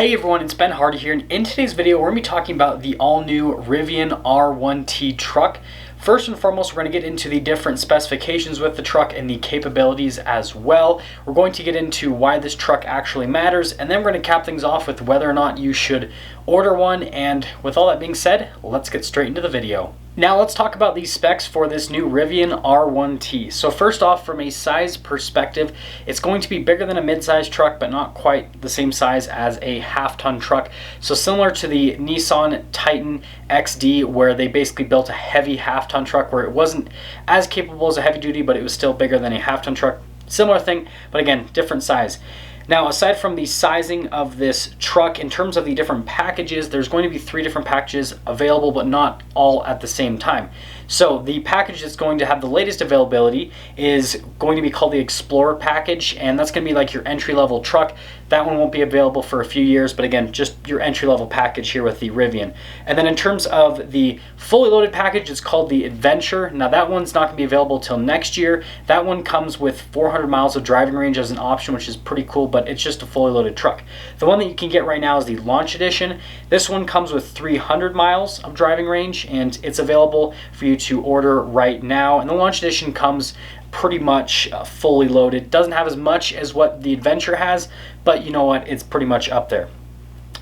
Hey everyone, it's Ben Hardy here, and in today's video we're going to be talking about the all-new Rivian R1T truck. First and foremost, we're going to get into the different specifications with the truck and the capabilities as well. We're going to get into why this truck actually matters, and then we're going to cap things off with whether or not you should order one. And with all that being said, let's get straight into the video. Now let's talk about these specs for this new Rivian R1T. So first off, from a size perspective, it's going to be bigger than a mid-size truck, but not quite the same size as a half-ton truck. So similar to the Nissan Titan XD, where they basically built a heavy half-ton truck where it wasn't as capable as a heavy-duty, but it was still bigger than a half-ton truck. Similar thing, but again, different size. Now, aside from the sizing of this truck, in terms of the different packages, there's going to be 3 different packages available, but not all at the same time. So the package that's going to have the latest availability is going to be called the Explorer package, and that's going to be like your entry-level truck. That one won't be available for a few years, but again, just your entry-level package here with the Rivian. And then in terms of the fully loaded package, it's called the Adventure. Now that one's not going to be available till next year. That one comes with 400 miles of driving range as an option, which is pretty cool, but it's just a fully loaded truck. The one that you can get right now is the Launch Edition. This one comes with 300 miles of driving range, and it's available for you to order right now. And the Launch Edition comes pretty much fully loaded. Doesn't have as much as what the Adventure has, but you know what, it's pretty much up there.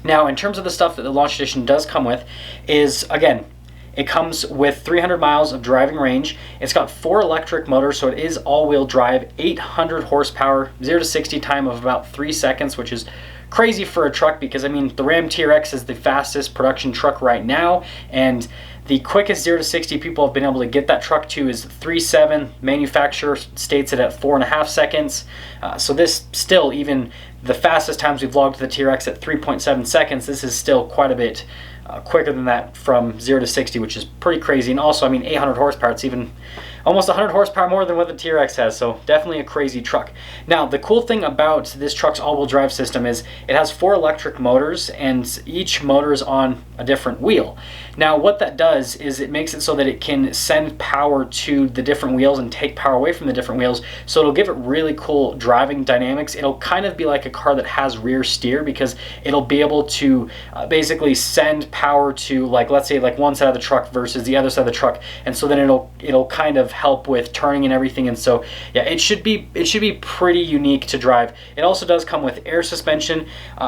Now, in terms of the stuff that the Launch Edition does come with is, again, it comes with 300 miles of driving range. It's got 4 electric motors, so it is all-wheel drive, 800 horsepower, 0 to 60 time of about 3 seconds, which is crazy for a truck because, I mean, the Ram TRX is the fastest production truck right now, and the quickest 0 to 60 people have been able to get that truck to is 3.7. Manufacturer states it at 4.5 seconds. So this still, even the fastest times we've logged to the TRX at 3.7 seconds, this is still quite a bit quicker than that from 0 to 60, which is pretty crazy. And also, I mean, 800 horsepower, it's even almost 100 horsepower more than what the TRX has, so definitely a crazy truck. Now, the cool thing about this truck's all-wheel drive system is it has 4 electric motors, and each motor is on a different wheel. Now, what that does is it makes it so that it can send power to the different wheels and take power away from the different wheels, so it'll give it really cool driving dynamics. It'll kind of be like a car that has rear steer, because it'll be able to basically send power to, like, let's say, like one side of the truck versus the other side of the truck, and so then it'll kind of help with turning and everything. And so yeah, it should be pretty unique to drive. It also does come with air suspension,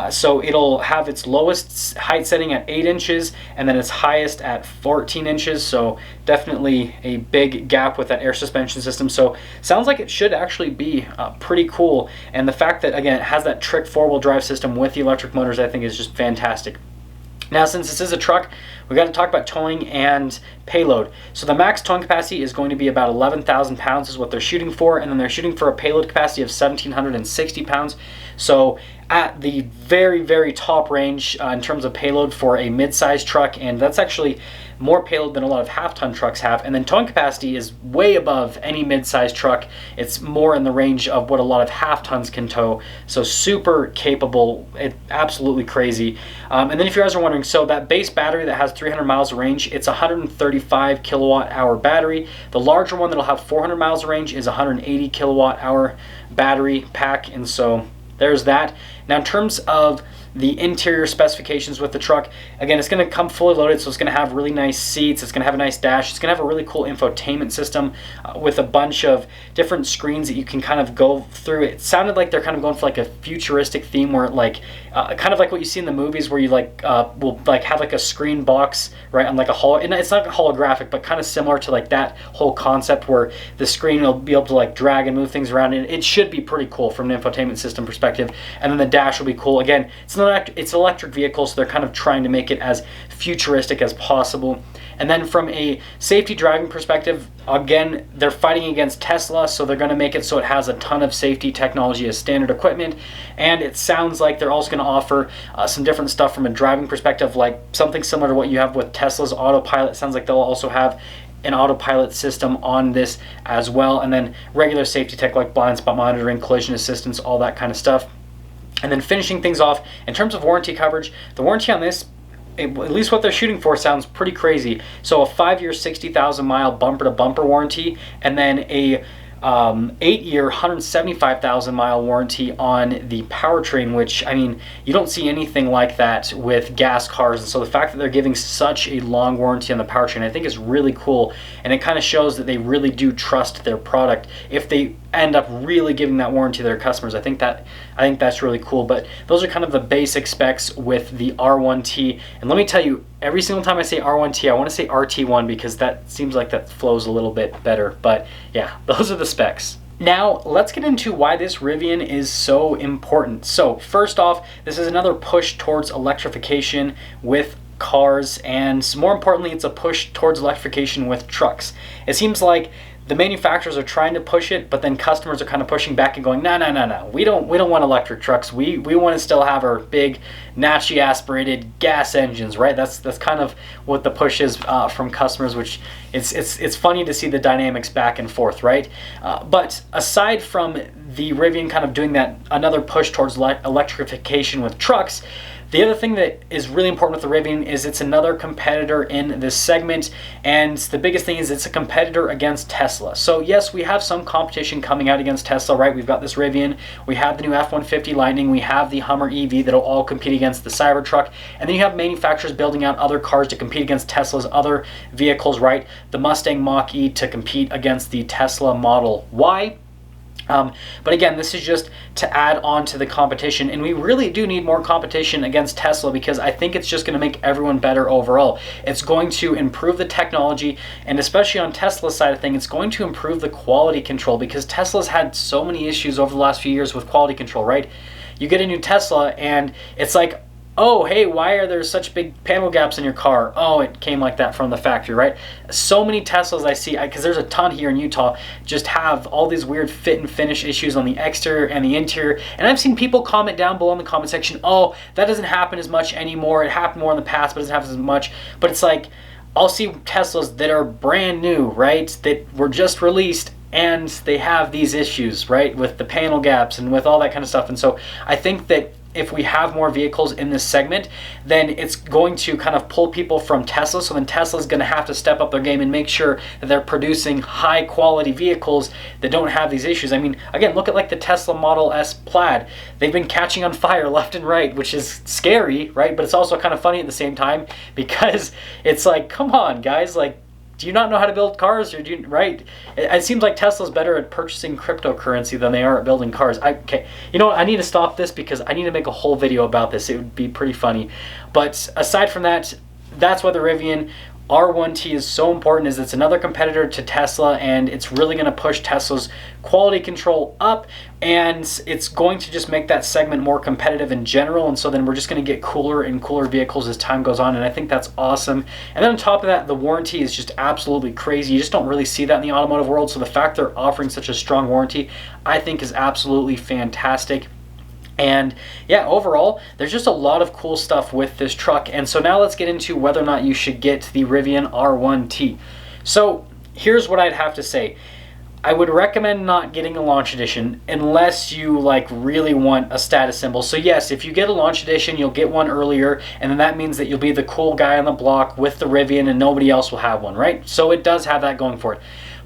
so it'll have its lowest height setting at 8 inches and then its highest at 14 inches, so definitely a big gap with that air suspension system. So sounds like it should actually be pretty cool, and the fact that, again, it has that trick 4-wheel drive system with the electric motors, I think is just fantastic. Now, since this is a truck, we've got to talk about towing and payload. So the max towing capacity is going to be about 11,000 pounds is what they're shooting for, and then they're shooting for a payload capacity of 1,760 pounds. So at the very, very top range in terms of payload for a mid-sized truck, and that's actually more payload than a lot of half-ton trucks have. And then towing capacity is way above any mid-sized truck. It's more in the range of what a lot of half-tons can tow. So super capable, absolutely crazy. And then if you guys are wondering, so that base battery that has 300 miles of range, it's a 135 kilowatt hour battery. The larger one that'll have 400 miles of range is a 180 kilowatt hour battery pack, and so there's that. Now, in terms of the interior specifications with the truck, again, it's going to come fully loaded, so it's going to have really nice seats, it's going to have a nice dash, it's going to have a really cool infotainment system with a bunch of different screens that you can kind of go through. It sounded like they're kind of going for like a futuristic theme where, like, kind of like what you see in the movies where you will like have like a screen box, right, on like a and it's not holographic, but kind of similar to like that whole concept where the screen will be able to like drag and move things around, and it should be pretty cool from an infotainment system perspective. And then the dash will be cool. Again, it's an electric vehicle, so they're kind of trying to make it as futuristic as possible. And then from a safety driving perspective, again, they're fighting against Tesla, so they're going to make it so it has a ton of safety technology as standard equipment. And it sounds like they're also going to offer some different stuff from a driving perspective, like something similar to what you have with Tesla's autopilot. It sounds like they'll also have an autopilot system on this as well, and then regular safety tech like blind spot monitoring, collision assistance, all that kind of stuff. And then finishing things off, in terms of warranty coverage, the warranty on this, at least what they're shooting for, sounds pretty crazy. So a 5-year, 60,000 mile bumper to bumper warranty, and then a 8-year, 175,000 mile warranty on the powertrain, which, I mean, you don't see anything like that with gas cars. And so the fact that they're giving such a long warranty on the powertrain, I think is really cool. And it kind of shows that they really do trust their product if they end up really giving that warranty to their customers. I think that's really cool. But those are kind of the basic specs with the R1T. And let me tell you, every single time I say R1T, I want to say RT1 because that seems like that flows a little bit better. But yeah, those are the specs. Now, let's get into why this Rivian is so important. So first off, this is another push towards electrification with cars, and more importantly, it's a push towards electrification with trucks. It seems like the manufacturers are trying to push it, but then customers are kind of pushing back and going, no, we don't want electric trucks. We want to still have our big naturally aspirated gas engines, right? That's kind of what the push is from customers, which it's funny to see the dynamics back and forth, right? But aside from the Rivian kind of doing that, another push towards electrification with trucks, the other thing that is really important with the Rivian is it's another competitor in this segment, and the biggest thing is it's a competitor against Tesla. So yes, we have some competition coming out against Tesla, right? We've got this Rivian, we have the new F-150 Lightning, we have the Hummer EV that'll all compete against the Cybertruck, and then you have manufacturers building out other cars to compete against Tesla's other vehicles, right? The Mustang Mach-E to compete against the Tesla Model Y. But again, this is just to add on to the competition, and we really do need more competition against Tesla because I think it's just going to make everyone better overall. It's going to improve the technology, and especially on Tesla's side of things, it's going to improve the quality control because Tesla's had so many issues over the last few years with quality control, right? You get a new Tesla and it's like, oh, hey, why are there such big panel gaps in your car? Oh, it came like that from the factory, right? So many Teslas I see, because there's a ton here in Utah, just have all these weird fit and finish issues on the exterior and the interior. And I've seen people comment down below in the comment section, oh, that doesn't happen as much anymore. It happened more in the past, but it doesn't happen as much. But it's like, I'll see Teslas that are brand new, right? That were just released, and they have these issues, right? With the panel gaps and with all that kind of stuff. And so I think that if we have more vehicles in this segment, then it's going to kind of pull people from Tesla. So then Tesla's going to have to step up their game and make sure that they're producing high quality vehicles that don't have these issues. I mean, again, look at like the Tesla Model S Plaid. They've been catching on fire left and right, which is scary, right? But it's also kind of funny at the same time because it's like, come on, guys, like, do you not know how to build cars, or do you, right? It seems like Tesla's better at purchasing cryptocurrency than they are at building cars. Okay, you know what? I need to stop this because I need to make a whole video about this. It would be pretty funny. But aside from that, that's why the Rivian R1T is so important, is it's another competitor to Tesla, and it's really going to push Tesla's quality control up, and it's going to just make that segment more competitive in general. And so then we're just going to get cooler and cooler vehicles as time goes on, and I think that's awesome. And then on top of that, the warranty is just absolutely crazy. You just don't really see that in the automotive world, so the fact they're offering such a strong warranty, I think, is absolutely fantastic. And yeah, overall, there's just a lot of cool stuff with this truck. And so now let's get into whether or not you should get the Rivian R1T. So here's what I'd have to say. I would recommend not getting a launch edition unless you like really want a status symbol. So yes, if you get a launch edition, you'll get one earlier, and then that means that you'll be the cool guy on the block with the Rivian and nobody else will have one, right? So it does have that going for it.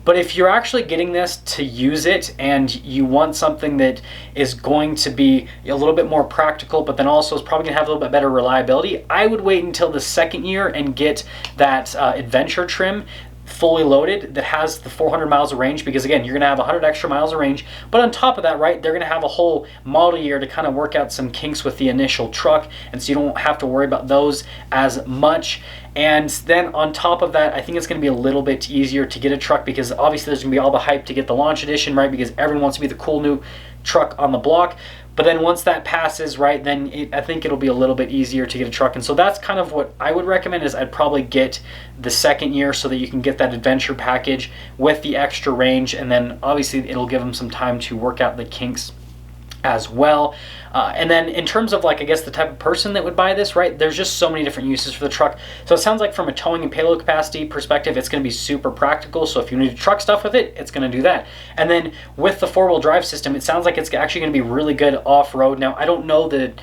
But if you're actually getting this to use it and you want something that is going to be a little bit more practical, but then also is probably going to have a little bit better reliability, I would wait until the second year and get that adventure trim fully loaded that has the 400 miles of range, because again, you're going to have 100 extra miles of range. But on top of that, right, they're going to have a whole model year to kind of work out some kinks with the initial truck, and so you don't have to worry about those as much. And then on top of that, I think it's going to be a little bit easier to get a truck, because obviously there's going to be all the hype to get the launch edition, right, because everyone wants to be the cool new truck on the block. But then once that passes, right, then I think it'll be a little bit easier to get a truck. And so that's kind of what I would recommend, is I'd probably get the second year so that you can get that adventure package with the extra range. And then obviously it'll give them some time to work out the kinks as well. And then in terms of like, I guess the type of person that would buy this, right, there's just so many different uses for the truck. So it sounds like from a towing and payload capacity perspective, it's going to be super practical. So if you need to truck stuff with it, it's going to do that. And then with the four-wheel drive system, it sounds like it's actually going to be really good off-road. Now, I don't know the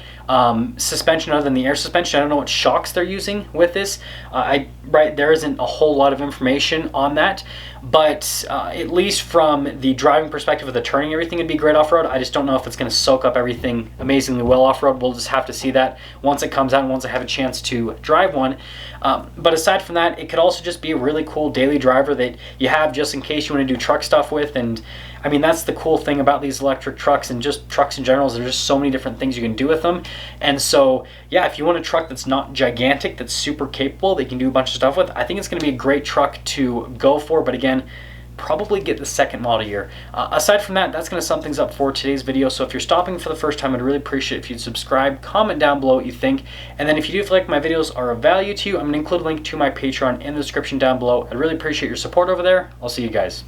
suspension other than the air suspension. I don't know what shocks they're using with this. There isn't a whole lot of information on that, but at least from the driving perspective of the turning, everything would be great off-road. I just don't know if it's going to soak up everything amazingly well off-road. We'll just have to see that once it comes out and once I have a chance to drive one. But aside from that, it could also just be a really cool daily driver that you have just in case you want to do truck stuff with. And I mean, that's the cool thing about these electric trucks and just trucks in general, is there's just so many different things you can do with them. And so, yeah, if you want a truck that's not gigantic, that's super capable, that you can do a bunch of stuff with, I think it's going to be a great truck to go for. But again, probably get the second model year. Aside from that, that's going to sum things up for today's video. So if you're stopping for the first time, I'd really appreciate it if you'd subscribe, comment down below what you think, and then if you do feel like my videos are of value to you, I'm going to include a link to my Patreon in the description down below. I'd really appreciate your support over there. I'll see you guys.